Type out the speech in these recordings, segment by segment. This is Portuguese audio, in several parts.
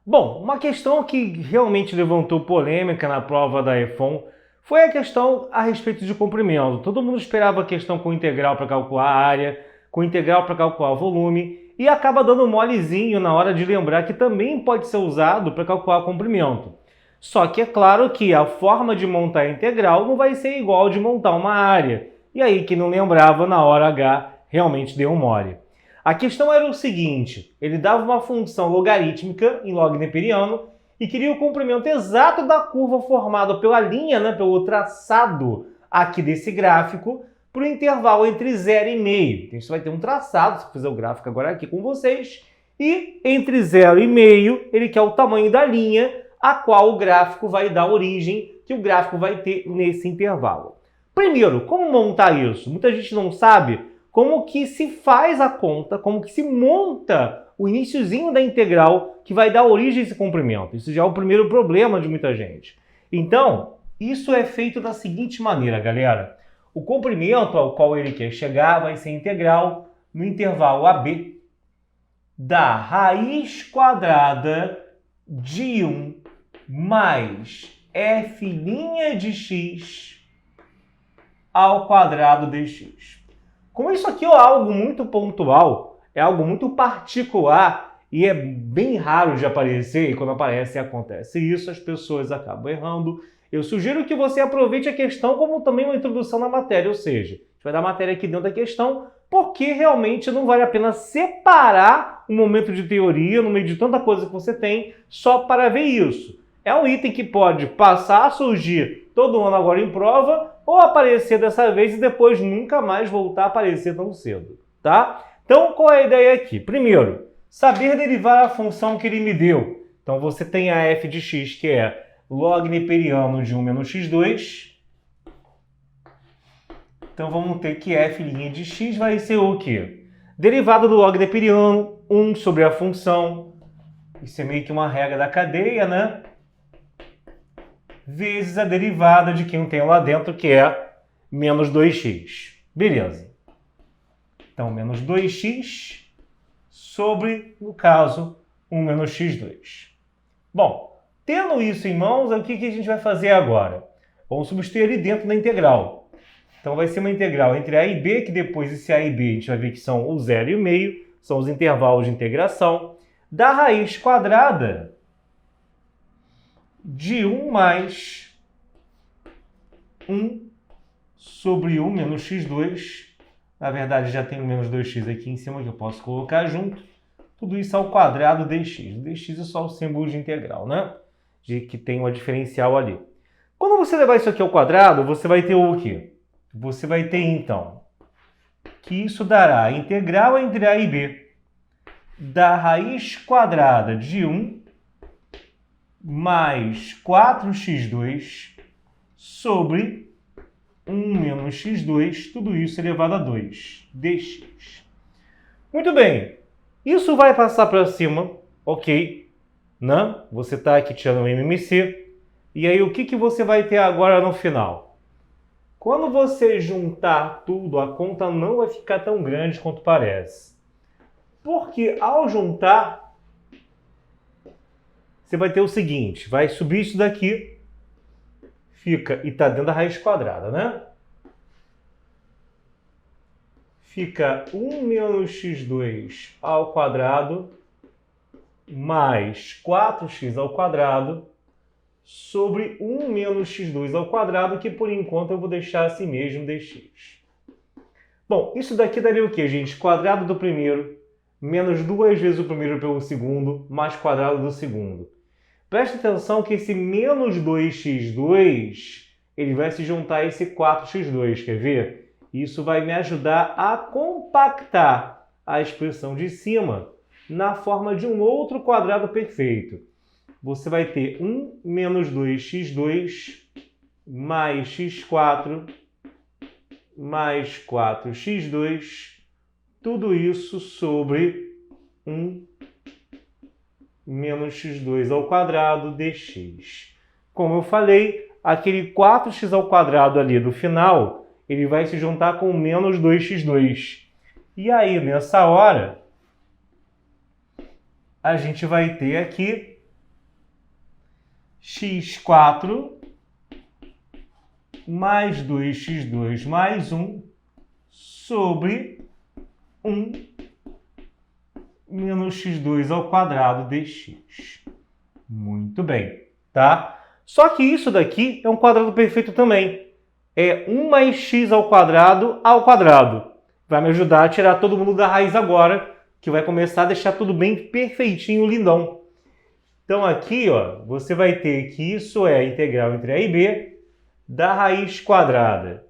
Bom, uma questão que realmente levantou polêmica na prova da EFON foi a questão a respeito de comprimento. Todo mundo esperava a questão com integral para calcular a área, com integral para calcular o volume, e acaba dando um molezinho na hora de lembrar que também pode ser usado para calcular o comprimento. Só que é claro que a forma de montar a integral não vai ser igual de montar uma área. E aí, quem não lembrava, na hora H, realmente deu um mole. A questão era o seguinte, ele dava uma função logarítmica em log neperiano e queria o comprimento exato da curva formada pela linha, pelo traçado aqui desse gráfico, para o intervalo entre 0 e meio. Então, isso vai ter um traçado, se eu fizer o gráfico agora aqui com vocês, e entre 0 e meio, ele quer o tamanho da linha a qual o gráfico vai dar origem, que o gráfico vai ter nesse intervalo. Primeiro, como montar isso? Muita gente não sabe como que se faz a conta, como que se monta o iniciozinho da integral que vai dar origem a esse comprimento. Isso já é o primeiro problema de muita gente. Então, isso é feito da seguinte maneira, galera. O comprimento ao qual ele quer chegar vai ser integral no intervalo AB da raiz quadrada de 1 mais f' de x ao quadrado dx. Como isso aqui é algo muito pontual, é algo muito particular e é bem raro de aparecer, e quando aparece acontece isso, as pessoas acabam errando. Eu sugiro que você aproveite a questão como também uma introdução na matéria, ou seja, a gente vai dar matéria aqui dentro da questão, porque realmente não vale a pena separar um momento de teoria no meio de tanta coisa que você tem só para ver isso. É um item que pode passar a surgir todo ano agora em prova, ou aparecer dessa vez e depois nunca mais voltar a aparecer tão cedo, tá? Então, qual é a ideia aqui? Primeiro, saber derivar a função que ele me deu. Então, você tem a f de x, que é log neperiano de 1 menos x2. Então, vamos ter que f' de x vai ser o quê? Derivada do log neperiano, 1 sobre a função. Isso é meio que uma regra da cadeia, né? Vezes a derivada de quem tem lá dentro, que é menos 2x. Beleza. Então, menos 2x sobre, no caso, 1 menos x2. Bom, tendo isso em mãos, o que a gente vai fazer agora? Vamos substituir ali dentro da integral. Então, vai ser uma integral entre a e b, que depois esse a e b a gente vai ver que são o 0 e o meio, são os intervalos de integração, da raiz quadrada de 1 mais 1 sobre 1 menos x2. Na verdade, já tem o menos 2x aqui em cima que eu posso colocar junto. Tudo isso ao quadrado dx. Dx é só o símbolo de integral, né? De que tem uma diferencial ali. Quando você levar isso aqui ao quadrado, você vai ter o quê? Você vai ter, então, que isso dará a integral entre a e b da raiz quadrada de 1 mais 4x2 sobre 1 menos x2, tudo isso elevado a 2, dx. Muito bem, isso vai passar para cima, ok? Né? Você está aqui tirando o MMC, e aí o que você vai ter agora no final? Quando você juntar tudo, a conta não vai ficar tão grande quanto parece. Porque ao juntar, você vai ter o seguinte, vai subir isso daqui, fica, e está dentro da raiz quadrada, né? Fica 1 menos x2 ao quadrado mais 4x ao quadrado sobre 1 menos x2 ao quadrado, que por enquanto eu vou deixar assim mesmo, dx. Bom, isso daqui daria o quê, gente? Quadrado do primeiro menos 2 vezes o primeiro pelo segundo mais quadrado do segundo. Preste atenção que esse menos 2x2, ele vai se juntar a esse 4x2, quer ver? Isso vai me ajudar a compactar a expressão de cima na forma de um outro quadrado perfeito. Você vai ter 1 menos 2x2 mais x4 mais 4x2, tudo isso sobre 1 menos x2 ao quadrado dx. Como eu falei, aquele 4x ao quadrado ali do final, ele vai se juntar com menos 2x2. E aí, nessa hora, a gente vai ter aqui x4 mais 2x2 mais 1 sobre 1 menos x2 ao quadrado dx. Muito bem, tá? Só que isso daqui é um quadrado perfeito também. É 1 mais x ao quadrado. Vai me ajudar a tirar todo mundo da raiz agora, que vai começar a deixar tudo bem perfeitinho, lindão. Então aqui, ó, você vai ter que isso é a integral entre a e b da raiz quadrada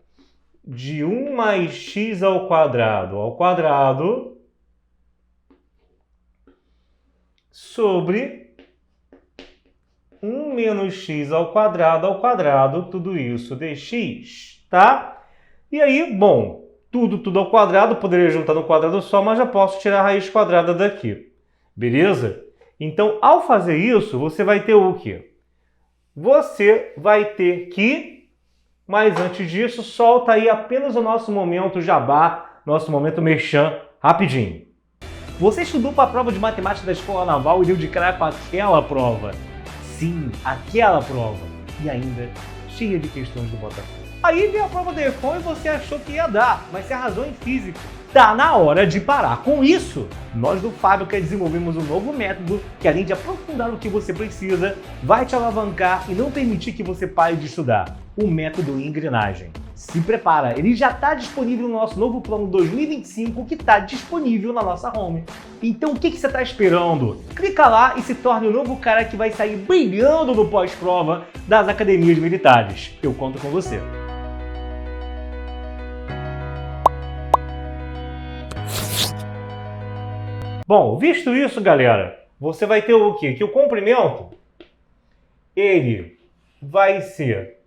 de 1 mais x ao quadrado sobre 1 menos x ao quadrado, tudo isso dx, tá? E aí, bom, tudo ao quadrado, poderia juntar no quadrado só, mas já posso tirar a raiz quadrada daqui, beleza? Então, ao fazer isso, você vai ter o quê? Você vai ter que, mas antes disso, solta aí apenas o nosso momento jabá, nosso momento merchan, rapidinho. Você estudou para a prova de matemática da Escola Naval e deu de cara com aquela prova? Sim, aquela prova. E ainda cheia de questões do Botafogo. Aí veio a prova do EFON e você achou que ia dar, mas se arrasou em física. Tá na hora de parar com isso. Nós do Fábrica desenvolvemos um novo método que, além de aprofundar o que você precisa, vai te alavancar e não permitir que você pare de estudar. O método engrenagem. Se prepara, ele já está disponível no nosso novo plano 2025 que está disponível na nossa home. Então o que você está esperando? Clica lá e se torne o novo cara que vai sair brilhando no pós-prova das academias militares. Eu conto com você. Bom, visto isso, galera, você vai ter o quê? Que o comprimento, ele vai ser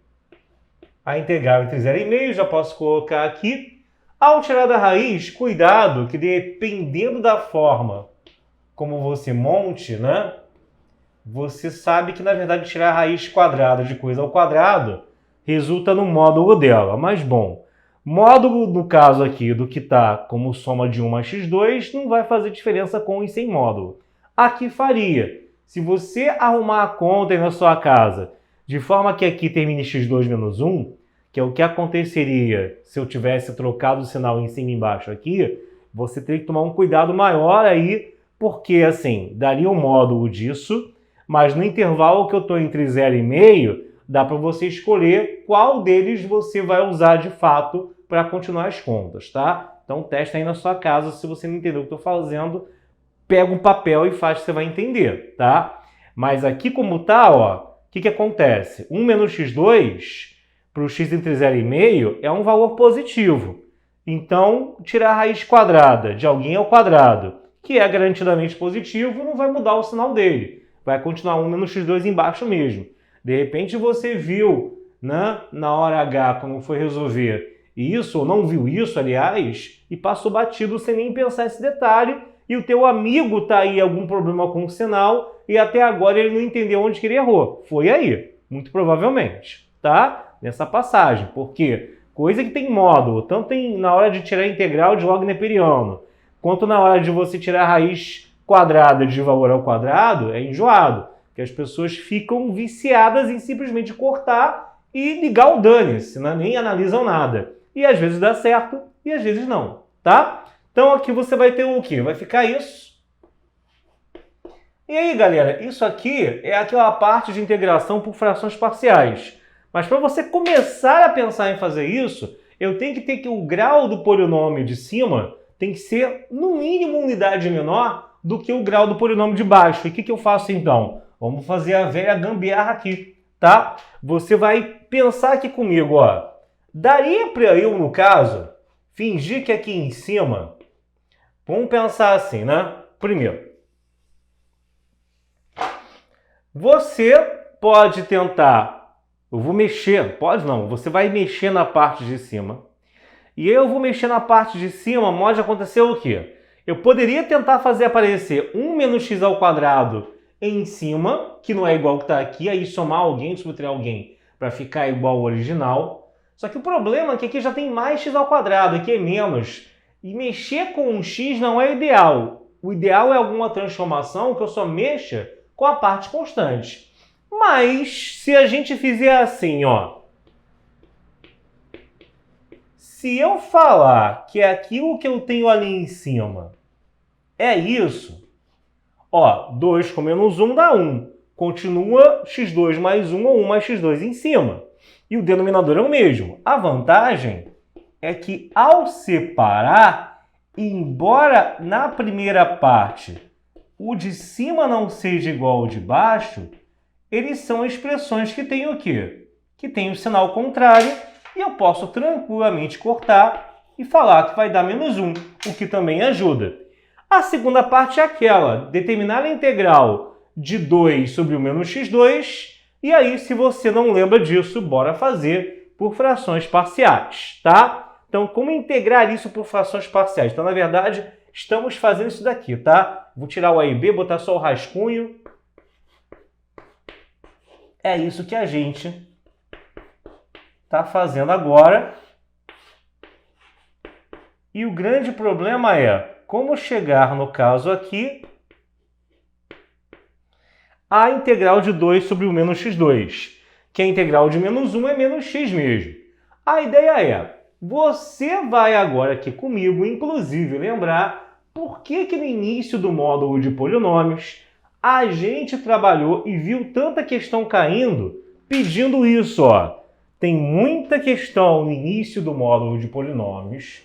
a integral entre 0 e meio, já posso colocar aqui. Ao tirar da raiz, cuidado que dependendo da forma como você monte, né? Você sabe que, na verdade, tirar a raiz quadrada de coisa ao quadrado resulta no módulo dela. Mas, bom, módulo, no caso aqui, do que está como soma de 1 mais x2, não vai fazer diferença com e sem módulo. Aqui faria. Se você arrumar a conta aí na sua casa, de forma que aqui termine x2 menos 1, que é o que aconteceria se eu tivesse trocado o sinal em cima e embaixo aqui, você teria que tomar um cuidado maior aí, porque, assim, daria um módulo disso, mas no intervalo que eu estou entre 0 e meio, dá para você escolher qual deles você vai usar de fato para continuar as contas, tá? Então testa aí na sua casa, se você não entendeu o que eu estou fazendo, pega um papel e faz que você vai entender, tá? Mas aqui como tá, ó, o que acontece? 1 menos x2 para o x entre 0 e meio é um valor positivo. Então, tirar a raiz quadrada de alguém ao quadrado, que é garantidamente positivo, não vai mudar o sinal dele. Vai continuar 1 menos x2 embaixo mesmo. De repente você viu, né, na hora H, quando foi resolver isso, ou não viu isso, aliás, e passou batido sem nem pensar esse detalhe, e o teu amigo tá aí algum problema com o sinal, e até agora ele não entendeu onde que ele errou. Foi aí, muito provavelmente, tá? Nessa passagem, porque coisa que tem módulo, tanto na hora de tirar a integral de log neperiano, quanto na hora de você tirar a raiz quadrada de valor ao quadrado, é enjoado. Que as pessoas ficam viciadas em simplesmente cortar e ligar o dane-se, né? Nem analisam nada. E às vezes dá certo e às vezes não, tá? Então aqui você vai ter o quê? Vai ficar isso. E aí, galera, isso aqui é aquela parte de integração por frações parciais. Mas para você começar a pensar em fazer isso, eu tenho que ter que o grau do polinômio de cima tem que ser, no mínimo, unidade menor do que o grau do polinômio de baixo. E o que eu faço então? Vamos fazer a velha gambiarra aqui, tá? Você vai pensar aqui comigo, ó. Daria para eu, no caso, fingir que aqui em cima... Vamos pensar assim, né? Primeiro, você pode tentar... Eu vou mexer, pode não, você vai mexer na parte de cima. E eu vou mexer na parte de cima, pode acontecer o quê? Eu poderia tentar fazer aparecer 1 menos x ao quadrado em cima, que não é igual que está aqui, aí somar alguém, subtrair alguém, para ficar igual ao original. Só que o problema é que aqui já tem mais x ao quadrado, aqui é menos. E mexer com um x não é ideal. O ideal é alguma transformação que eu só mexa com a parte constante. Mas se a gente fizer assim, ó, se eu falar que aquilo que eu tenho ali em cima é isso, ó, 2 com menos 1 dá 1. Continua x2 mais 1 ou 1 mais x2 em cima. E o denominador é o mesmo. A vantagem é que ao separar, embora na primeira parte o de cima não seja igual ao de baixo, eles são expressões que têm o quê? Que têm o sinal contrário, e eu posso tranquilamente cortar e falar que vai dar menos 1, o que também ajuda. A segunda parte é aquela, determinar a integral de 2 sobre o menos x2, e aí, se você não lembra disso, bora fazer por frações parciais, tá? Então, como integrar isso por frações parciais? Então, na verdade, estamos fazendo isso daqui, tá? Vou tirar o A e B, botar só o rascunho. É isso que a gente está fazendo agora. E o grande problema é como chegar, no caso aqui, a integral de 2 sobre o menos x2, que a integral de menos 1 é menos x mesmo. A ideia é, você vai agora aqui comigo, inclusive, lembrar por que no início do módulo de polinômios a gente trabalhou e viu tanta questão caindo pedindo isso, ó. Tem muita questão no início do módulo de polinômios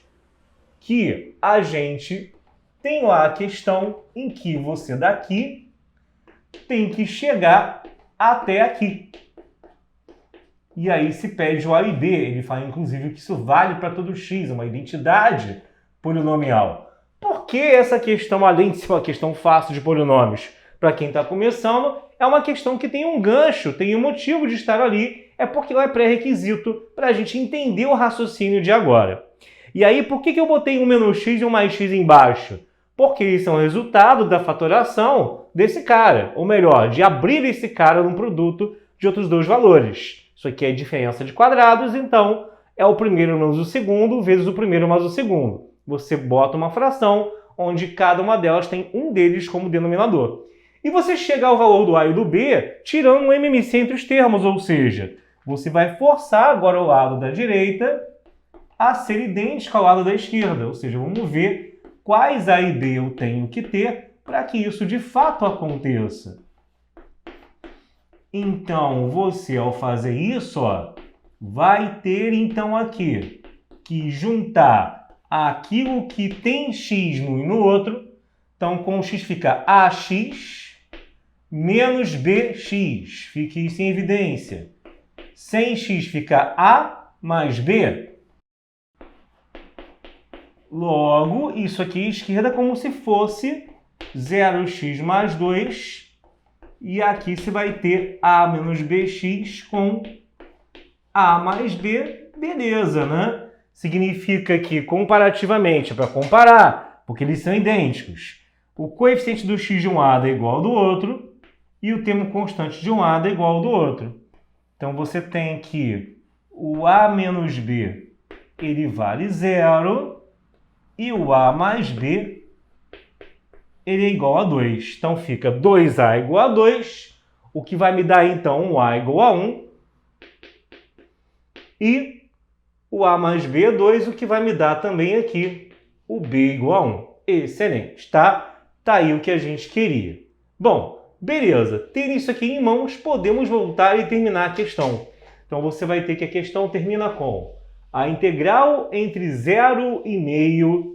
que a gente tem lá a questão em que você daqui tem que chegar até aqui. E aí se pede o A e B. Ele fala, inclusive, que isso vale para todo x, uma identidade polinomial. Por que essa questão, além de ser uma questão fácil de polinômios, para quem está começando, é uma questão que tem um gancho, tem um motivo de estar ali, é porque ela é pré-requisito para a gente entender o raciocínio de agora. E aí, por que eu botei um menos x e um mais x embaixo? Porque isso é um resultado da fatoração desse cara, ou melhor, de abrir esse cara num produto de outros dois valores. Isso aqui é diferença de quadrados, então é o primeiro menos o segundo vezes o primeiro mais o segundo. Você bota uma fração onde cada uma delas tem um deles como denominador. E você chega ao valor do A e do B tirando um MMC entre os termos, ou seja, você vai forçar agora o lado da direita a ser idêntico ao lado da esquerda. Ou seja, vamos ver quais A e B eu tenho que ter para que isso de fato aconteça. Então, você ao fazer isso, ó, vai ter então aqui que juntar aquilo que tem x num e no outro. Então, com x fica AX menos BX. Fique isso em evidência. Sem x fica A mais B. Logo, isso aqui à esquerda é como se fosse 0x mais 2. E aqui você vai ter A menos BX com A mais B. Beleza, né? Significa que, comparativamente, para comparar, porque eles são idênticos, o coeficiente do x de um lado é igual ao do outro e o termo constante de um lado é igual ao do outro. Então, você tem que o A menos B ele vale 0 e o A mais B ele é igual a 2. Então, fica 2A igual a 2, o que vai me dar, então, um A igual a 1. E o A mais B é 2, o que vai me dar também aqui o B igual a 1. Excelente, tá? Tá aí o que a gente queria. Bom, beleza. Tendo isso aqui em mãos, podemos voltar e terminar a questão. Então, você vai ter que a questão termina com a integral entre 0,5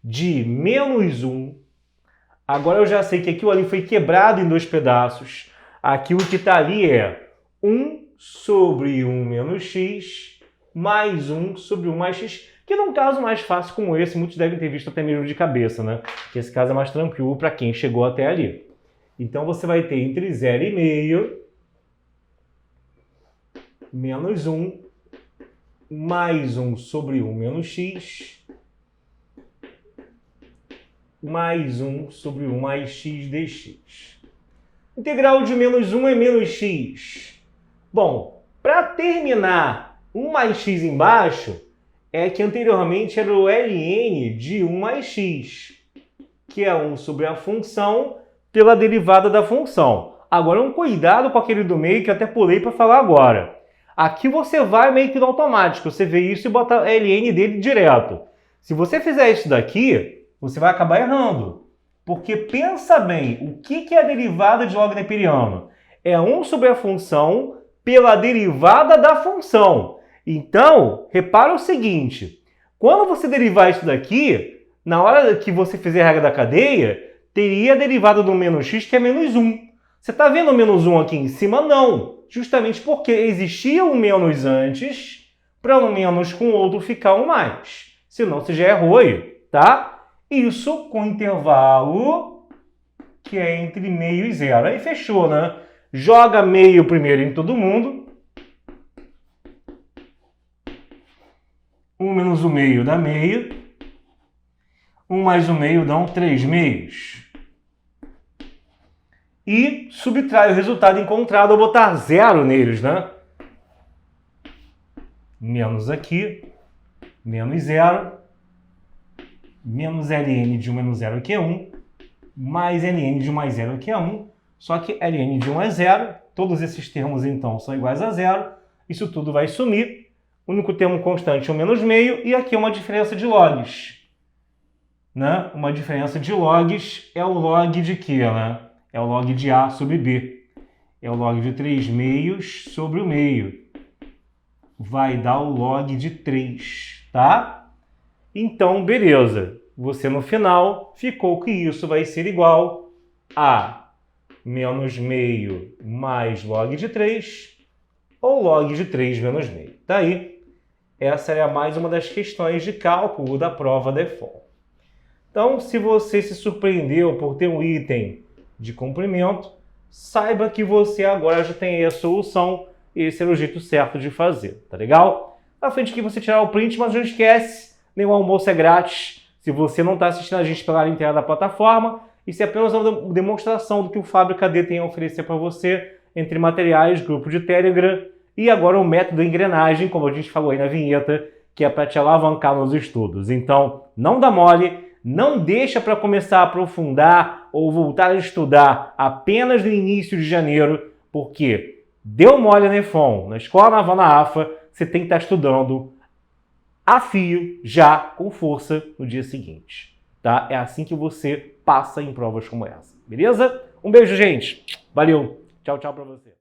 de menos 1. Agora eu já sei que aquilo ali foi quebrado em dois pedaços. Aquilo que está ali é 1 sobre 1 menos x mais 1 sobre 1 mais x, que num caso mais fácil como esse, muitos devem ter visto até mesmo de cabeça, né? Que esse caso é mais tranquilo para quem chegou até ali. Então você vai ter entre 0,5 menos 1 mais 1 sobre 1 menos x mais 1 sobre 1 mais x dx. Integral de menos 1 é menos x. Bom, para terminar 1 mais x embaixo, é que anteriormente era o ln de 1 mais x, que é 1 sobre a função pela derivada da função. Agora um cuidado com aquele do meio que eu até pulei para falar agora. Aqui você vai meio que no automático, você vê isso e bota a ln dele direto. Se você fizer isso daqui, você vai acabar errando. Porque pensa bem, o que é a derivada de log neperiano? É 1 sobre a função pela derivada da função. Então, repara o seguinte, quando você derivar isso daqui, na hora que você fizer a regra da cadeia, teria a derivada do menos x, que é menos 1. Você está vendo o menos 1 aqui em cima? Não. Justamente porque existia um menos antes, para um menos com o outro ficar um mais. Senão você já errou aí, tá? Isso com intervalo que é entre meio e zero. Aí fechou, né? Joga meio primeiro em todo mundo. 1 menos o meio dá meio. 1 mais o meio dão 3 meios. E subtrai o resultado encontrado ao botar zero neles, né? Menos aqui, menos zero, menos ln de 1 menos 0 que é 1, mais ln de 1 mais 0 que é 1, só que ln de 1 é 0, todos esses termos então são iguais a zero, isso tudo vai sumir, o único termo constante é o menos meio, e aqui é uma diferença de logs. Né? Uma diferença de logs é o log de quê? Né? É o log de A sobre B. É o log de 3 meios sobre o meio. Vai dar o log de 3, tá? Então, beleza. Você no final ficou que isso vai ser igual a menos meio mais log de 3 ou log de 3 menos meio. Tá aí. Essa é mais uma das questões de cálculo da prova da EFON. Então, se você se surpreendeu por ter um item de comprimento, saiba que você agora já tem aí a solução e esse era o jeito certo de fazer, tá legal? Na frente aqui você tirar o print, mas não esquece, nenhum almoço é grátis. Se você não está assistindo a gente pela área interna da plataforma, isso é apenas uma demonstração do que o Fábrica D tem a oferecer para você entre materiais, grupo de Telegram e agora o método engrenagem, como a gente falou aí na vinheta, que é para te alavancar nos estudos. Então, não dá mole. Não deixa para começar a aprofundar ou voltar a estudar apenas no início de janeiro, porque deu mole na EFON, na Escola Naval na AFA, você tem que estar estudando a fio, já com força no dia seguinte. Tá? É assim que você passa em provas como essa. Beleza? Um beijo, gente. Valeu. Tchau, tchau para você.